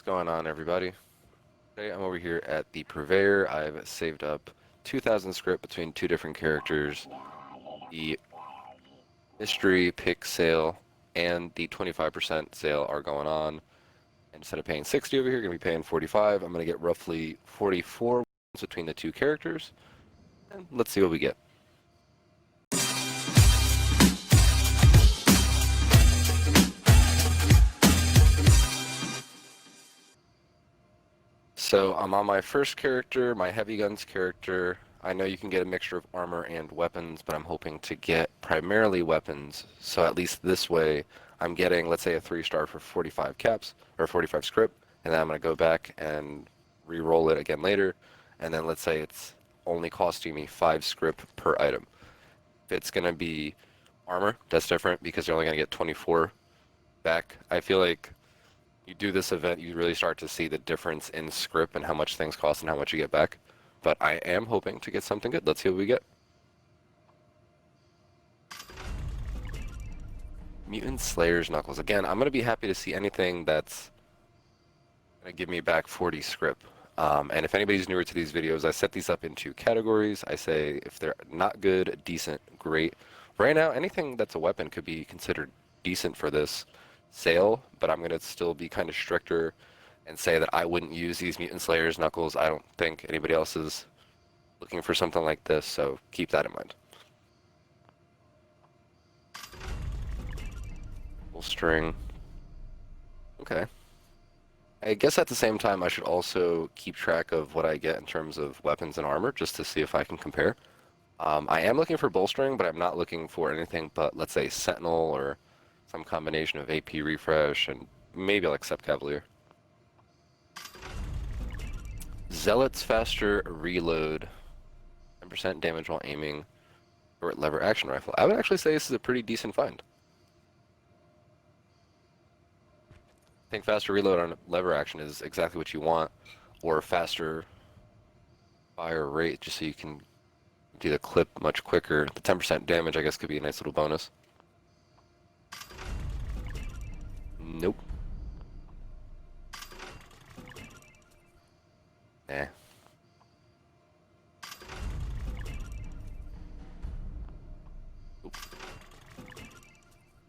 What's going on, everybody? Today I'm over here at the Purveyor. I've saved up 2,000 script between two different characters. The mystery pick sale and the 25% sale are going on. And instead of paying 60 over here, going to be paying 45. I'm going to get roughly 44 between the two characters. And let's see what we get. So I'm on my first character, my heavy guns character. I know you can get a mixture of armor and weapons, but I'm hoping to get primarily weapons. So at least this way, I'm getting, let's say, a 3-star for 45 caps, or 45 script, and then I'm going to go back and re-roll it again later. And then let's say it's only costing me 5 script per item. If it's going to be armor, that's different because you're only going to get 24 back. I feel like you do this event, you really start to see the difference in script and how much things cost and how much you get back. But I am hoping to get something good. Let's see what we get. Mutant Slayer's Knuckles. Again, I'm going to be happy to see anything that's going to give me back 40 script. And if anybody's newer to these videos, I set these up into categories. I say if they're not good, decent, great. Right now, anything that's a weapon could be considered decent for this sale, but I'm going to still be kind of stricter and say that I wouldn't use these Mutant Slayer's Knuckles. I don't think anybody else is looking for something like this, so keep that in mind. Full string. Okay. I guess at the same time I should also keep track of what I get in terms of weapons and armor, just to see if I can compare. I am looking for bolstering, but I'm not looking for anything but, let's say, Sentinel or some combination of AP refresh, and maybe I'll accept Cavalier. Zealot's faster reload, 10% damage while aiming, short lever action rifle. I would actually say this is a pretty decent find. I think faster reload on lever action is exactly what you want, or faster fire rate, just so you can do the clip much quicker. The 10% damage, I guess, could be a nice little bonus. Nope. Eh. Oop.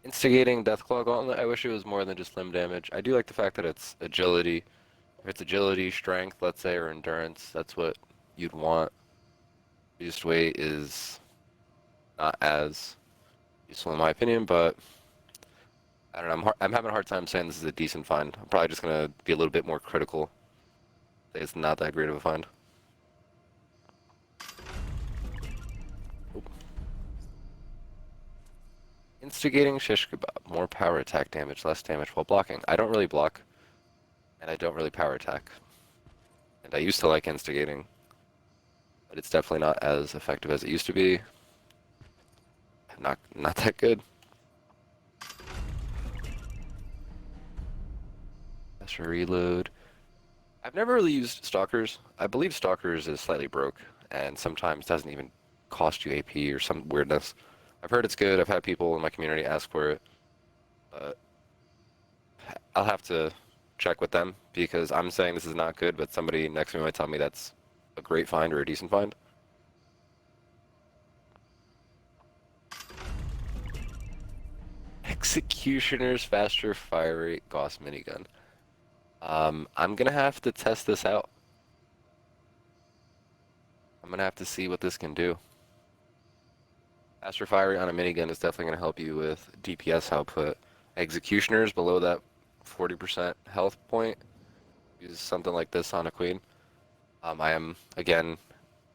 Instigating Deathclaw Gauntlet. I wish it was more than just limb damage. I do like the fact that it's agility. If it's agility, strength, let's say, or endurance, that's what you'd want. Reduced weight is not as useful in my opinion, but I don't know. I'm having a hard time saying this is a decent find. I'm probably just gonna be a little bit more critical. It's not that great of a find. Oop. Instigating Shish Kebab. More power attack damage, less damage while blocking. I don't really block, and I don't really power attack. And I used to like instigating, but it's definitely not as effective as it used to be. Not that good. Faster reload. I've never really used Stalkers. I believe Stalkers is slightly broke, and sometimes doesn't even cost you AP or some weirdness. I've heard it's good. I've had people in my community ask for it, but I'll have to check with them because I'm saying this is not good, but somebody next to me might tell me that's a great find or a decent find. Executioner's faster fire rate Gauss minigun. I'm gonna have to test this out. I'm gonna have to see what this can do. Faster fire rate on a minigun is definitely gonna help you with DPS output. Executioners below that 40% health point. Use something like this on a queen. I am again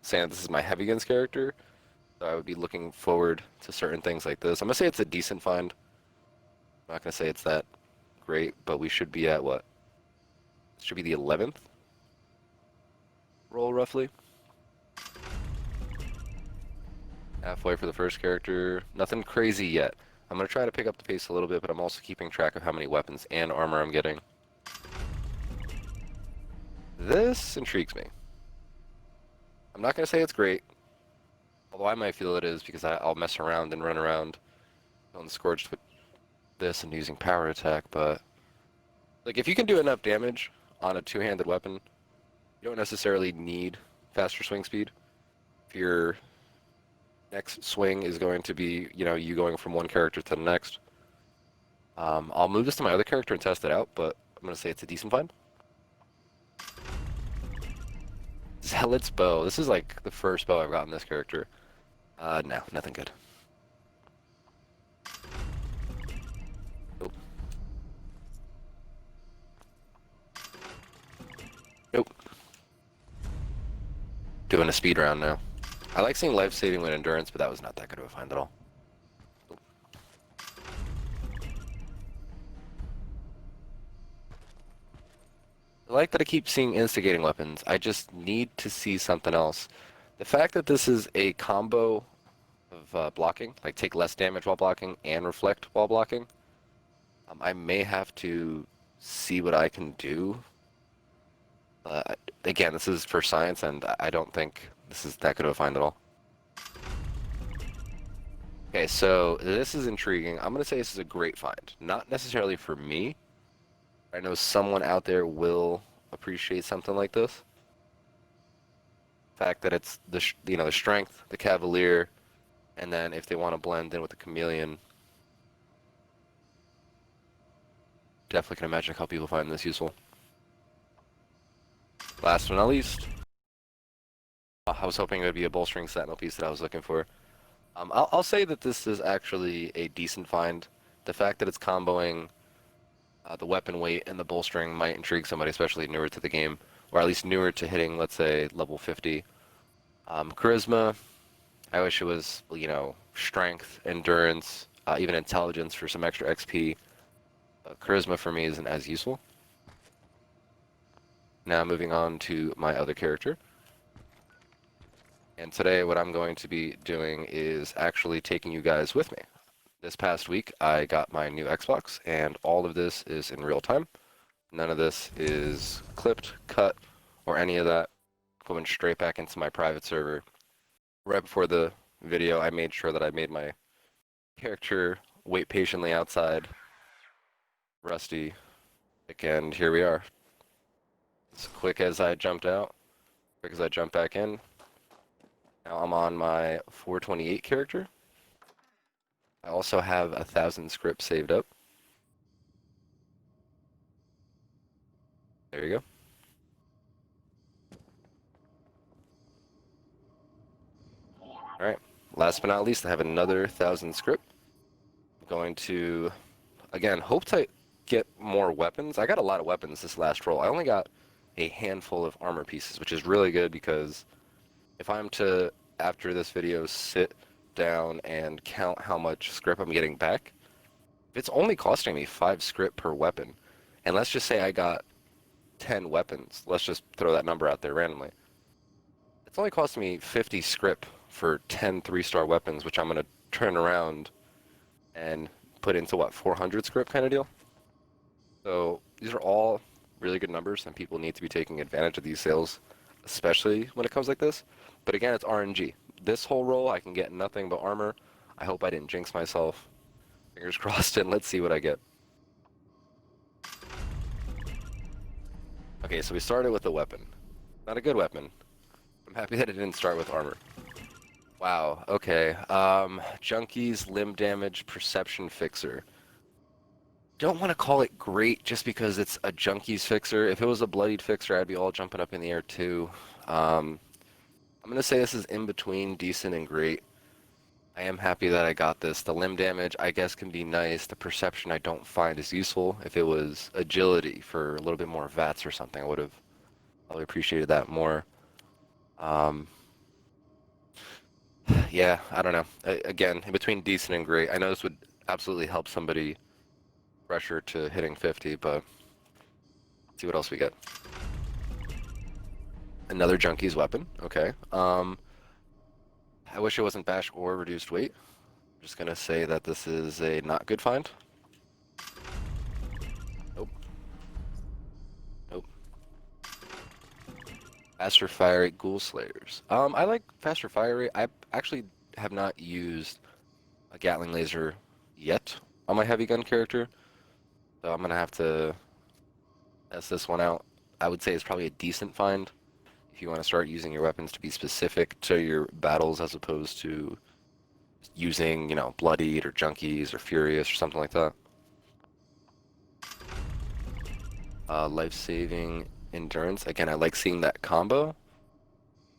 saying this is my heavy guns character, so I would be looking forward to certain things like this. I'm gonna say it's a decent find. I'm not gonna say it's that great, but we should be at what? This should be the 11th roll, roughly. Halfway for the first character. Nothing crazy yet. I'm going to try to pick up the pace a little bit, but I'm also keeping track of how many weapons and armor I'm getting. This intrigues me. I'm not going to say it's great, although I might feel it is because I'll mess around and run around on Scorched with this and using power attack, but like if you can do enough damage on a two-handed weapon, you don't necessarily need faster swing speed. If your next swing is going to be, you going from one character to the next, I'll move this to my other character and test it out, but I'm going to say it's a decent find. Zealot's bow. This is like the first bow I've gotten this character. No, nothing good. Nope. Nope. Doing a speed round now. I like seeing life-saving with endurance, but that was not that good of a find at all. Nope. I like that I keep seeing instigating weapons. I just need to see something else. The fact that this is a combo of blocking, like take less damage while blocking and reflect while blocking, I may have to see what I can do. Again, this is for science, and I don't think this is that good of a find at all. Okay, so this is intriguing. I'm going to say this is a great find. Not necessarily for me. I know someone out there will appreciate something like this. The fact that it's the strength, the Cavalier, and then if they want to blend in with the Chameleon, definitely can imagine how people find this useful. Last but not least, I was hoping it would be a bolstering sentinel piece that I was looking for. I'll say that this is actually a decent find. The fact that it's comboing the weapon weight and the bolstering might intrigue somebody, especially newer to the game, or at least newer to hitting, let's say, level 50. Charisma, I wish it was, strength, endurance, even intelligence for some extra XP. Charisma for me isn't as useful. Now moving on to my other character. And today what I'm going to be doing is actually taking you guys with me. This past week I got my new Xbox, and all of this is in real time. None of this is clipped, cut, or any of that. Going straight back into my private server. Right before the video, I made sure that I made my character wait patiently outside. Rusty. And here we are. As quick as I jumped out, quick as I jumped back in. Now I'm on my 428 character. I also have 1,000 scripts saved up. There you go. Alright, last but not least, I have another 1,000 script. I'm going to, again, hope to get more weapons. I got a lot of weapons this last roll. I only got a handful of armor pieces, which is really good because if I'm to, after this video, sit down and count how much script I'm getting back, if it's only costing me 5 script per weapon, and let's just say I got 10 weapons, let's just throw that number out there randomly, it's only costing me 50 script for 10 3-star weapons, which I'm going to turn around and put into, what, 400 script kind of deal? So these are all really good numbers, and people need to be taking advantage of these sales, especially when it comes like this. But again, it's RNG. This whole roll, I can get nothing but armor. I hope I didn't jinx myself. Fingers crossed, and let's see what I get. Okay, so we started with a weapon. Not a good weapon. I'm happy that it didn't start with armor. Wow, okay. Junkies, limb damage, perception fixer. Don't want to call it great just because it's a junkies fixer. If it was a bloodied fixer, I'd be all jumping up in the air too. I'm going to say this is in between decent and great. I am happy that I got this. The limb damage, I guess, can be nice. The perception I don't find is useful. If it was agility for a little bit more VATS or something, I would have probably appreciated that more. Yeah, I don't know. Again, in between decent and great. I know this would absolutely help somebody pressure to hitting 50, but let's see what else we get. Another Junkie's weapon. Okay. I wish it wasn't bash or reduced weight. I'm just gonna say that this is a not good find. Nope. Nope. Faster fire rate ghoul slayers. I like faster fire rate. I actually have not used a Gatling laser yet on my heavy gun character, so I'm gonna have to test this one out. I would say is probably a decent find if you want to start using your weapons to be specific to your battles as opposed to using, Bloodied or Junkies or Furious or something like that. Life-saving endurance. Again, I like seeing that combo.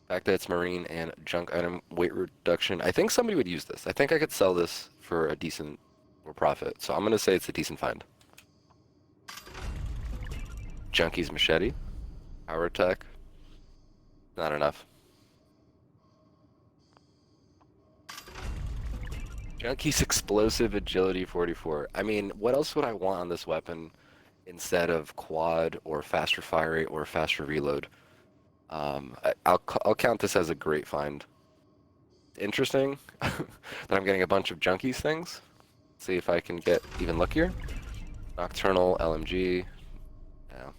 The fact that it's marine and junk item weight reduction. I think somebody would use this. I think I could sell this for a decent or profit. So I'm gonna say it's a decent find. Junkie's machete. Power attack. Not enough. Junkie's explosive agility 44. I mean, what else would I want on this weapon instead of quad or faster fire rate or faster reload? I'll count this as a great find. Interesting that I'm getting a bunch of Junkies things. See if I can get even luckier. Nocturnal LMG. Yeah.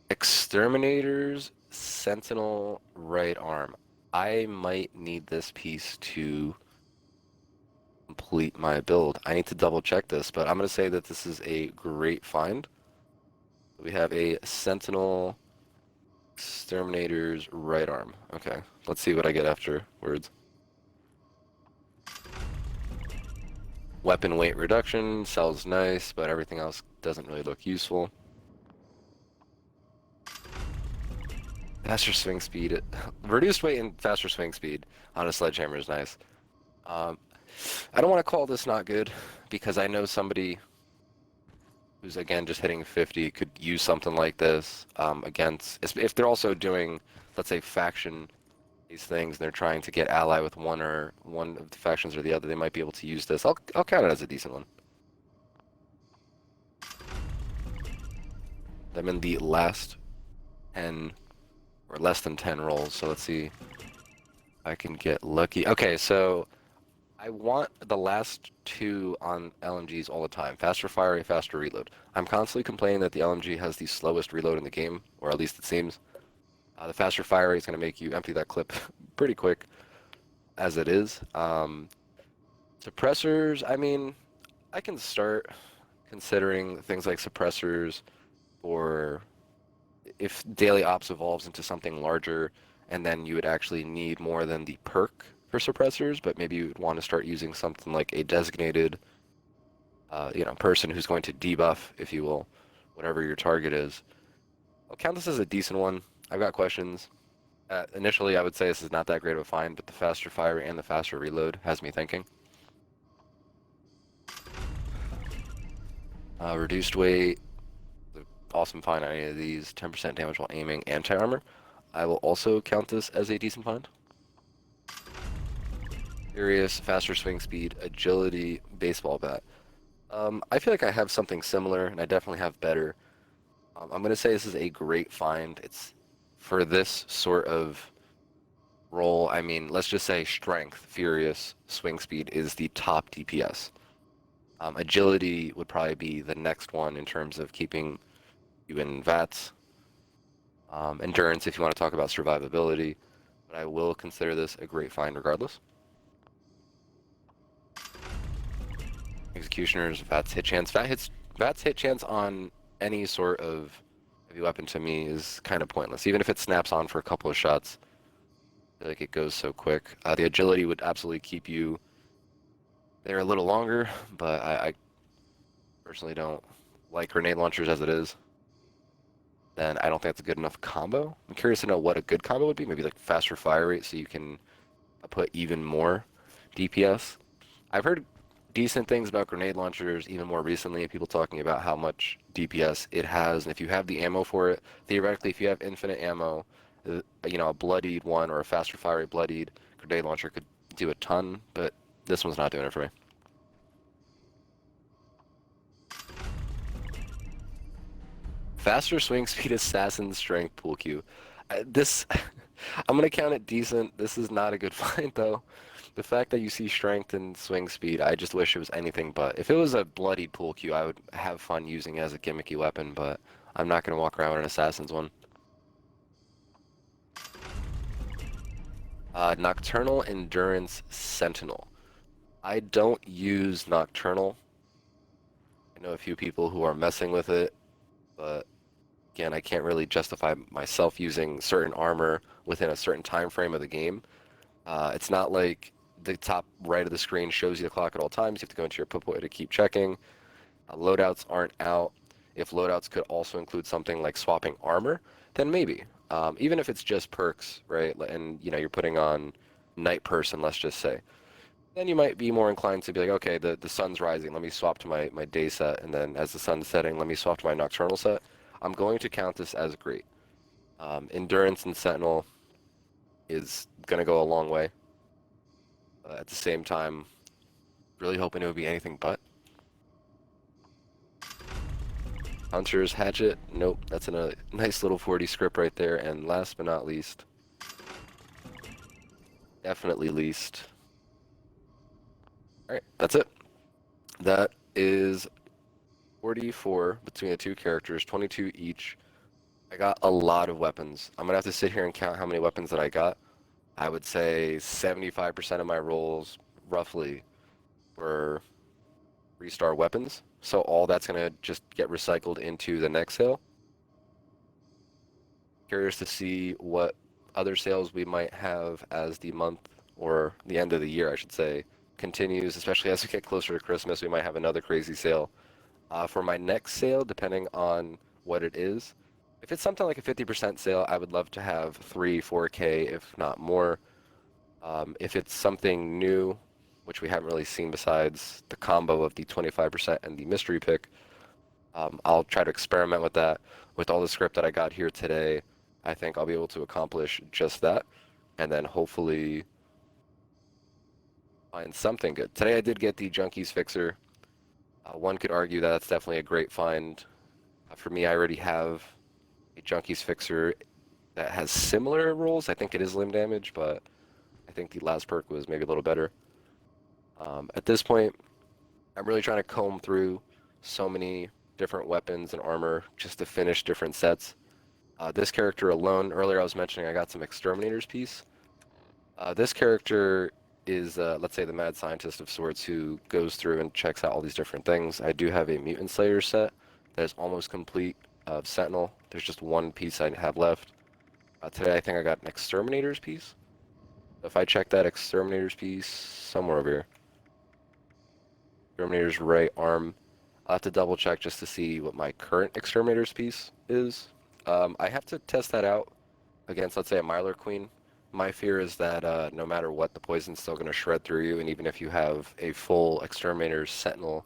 Exterminators Sentinel right arm. I might need this piece to complete my build. I need to double check this, but I'm going to say that this is a great find. We have a Sentinel Exterminator's right arm. Okay, let's see what I get afterwards. Weapon weight reduction, sells nice, but everything else doesn't really look useful. Faster swing speed. Reduced weight and faster swing speed on a sledgehammer is nice. I don't want to call this not good because I know somebody who's again just hitting 50 could use something like this against if they're also doing, let's say, faction these things and they're trying to get ally with one of the factions or the other, they might be able to use this. I'll count it as a decent one. I'm in the last 10 or less than 10 rolls, so let's see if I can get lucky. Okay, so I want the last two on LMGs all the time. Faster fire rate, faster reload. I'm constantly complaining that the LMG has the slowest reload in the game, or at least it seems. The faster fire rate is going to make you empty that clip pretty quick, as it is. Suppressors, I mean, I can start considering things like suppressors, or if daily ops evolves into something larger, and then you would actually need more than the perk for suppressors, but maybe you would want to start using something like a designated, person who's going to debuff, if you will, whatever your target is. I'll count this as a decent one. I've got questions. Initially, I would say this is not that great of a find, but the faster fire and the faster reload has me thinking. Reduced weight, awesome find on any of these. 10% damage while aiming, anti-armor. I will also count this as a decent find. Furious, faster swing speed, agility, baseball bat. I feel like I have something similar, and I definitely have better. I'm going to say this is a great find. It's for this sort of role. I mean, let's just say strength, furious, swing speed is the top DPS. Agility would probably be the next one in terms of keeping you in VATS. Endurance, if you want to talk about survivability. But I will consider this a great find regardless. Executioners, VATS hit chance. VATS hit chance on any sort of heavy weapon to me is kind of pointless. Even if it snaps on for a couple of shots, I feel like it goes so quick. The agility would absolutely keep you there a little longer, but I personally don't like grenade launchers as it is. Then I don't think that's a good enough combo. I'm curious to know what a good combo would be. Maybe like faster fire rate so you can put even more DPS. I've heard decent things about grenade launchers even more recently, people talking about how much DPS it has, and if you have the ammo for it, theoretically, if you have infinite ammo, a bloodied one or a faster fire rate bloodied grenade launcher could do a ton, but this one's not doing it for me. Faster swing speed, assassin strength, pool Q. This, I'm gonna count it decent. This is not a good find though. The fact that you see strength and swing speed, I just wish it was anything but. If it was a bloodied pool Q, I would have fun using it as a gimmicky weapon, but I'm not gonna walk around with an assassin's one. Nocturnal Endurance Sentinel. I don't use Nocturnal I know a few people who are messing with it, but again, I can't really justify myself using certain armor within a certain time frame of the game. It's not like the top right of the screen shows you the clock at all times. You have to go into your Purveyor to keep checking. Loadouts aren't out. If loadouts could also include something like swapping armor, then maybe. Even if it's just perks, right? And you're putting on Night Person, let's just say. Then you might be more inclined to be like, okay, the sun's rising. Let me swap to my day set, and then as the sun's setting, let me swap to my nocturnal set. I'm going to count this as great. Endurance and Sentinel is going to go a long way. At the same time, really hoping it would be anything but. Hunter's Hatchet, nope, that's a nice little 40 script right there. And last but not least, definitely least. Alright, that's it. That is 44 between the two characters, 22 each. I got a lot of weapons. I'm gonna have to sit here and count how many weapons that I got. I would say 75% of my rolls, roughly, were 3-star weapons. So all that's gonna just get recycled into the next sale. Curious to see what other sales we might have as the month, or the end of the year, I should say, continues, especially as we get closer to Christmas. We might have another crazy sale. For my next sale, depending on what it is, if it's something like a 50% sale, I would love to have 3, 4K, if not more. If it's something new, which we haven't really seen besides the combo of the 25% and the mystery pick, I'll try to experiment with that. With all the script that I got here today, I think I'll be able to accomplish just that, and then hopefully find something good. Today I did get the Junkies Fixer. One could argue that that's definitely a great find. For me, I already have a Junkies Fixer that has similar rolls. I think it is limb damage, but I think the last perk was maybe a little better. At this point, I'm really trying to comb through so many different weapons and armor just to finish different sets. This character alone, earlier I was mentioning I got some Exterminator's piece. This character is, let's say, the mad scientist of sorts who goes through and checks out all these different things. I do have a Mutant Slayer set that is almost complete of Sentinel. There's just one piece I have left. Today I think I got an Exterminator's piece. If I check that Exterminator's piece somewhere over here, Exterminator's right arm, I'll have to double check just to see what my current Exterminator's piece is. I have to test that out against, let's say, a Mylar Queen. My fear is that no matter what, the poison's still going to shred through you, and even if you have a full Exterminator's Sentinel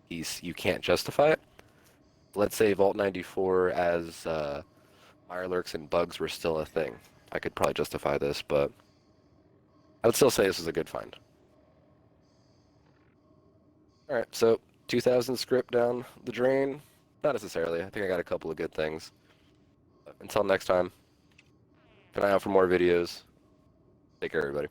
piece, you can't justify it. Let's say Vault 94 as Mirelurks and bugs were still a thing. I could probably justify this, but I would still say this is a good find. Alright, so 2,000 script down the drain? Not necessarily. I think I got a couple of good things. But until next time, keep an eye out for more videos. Take care, everybody.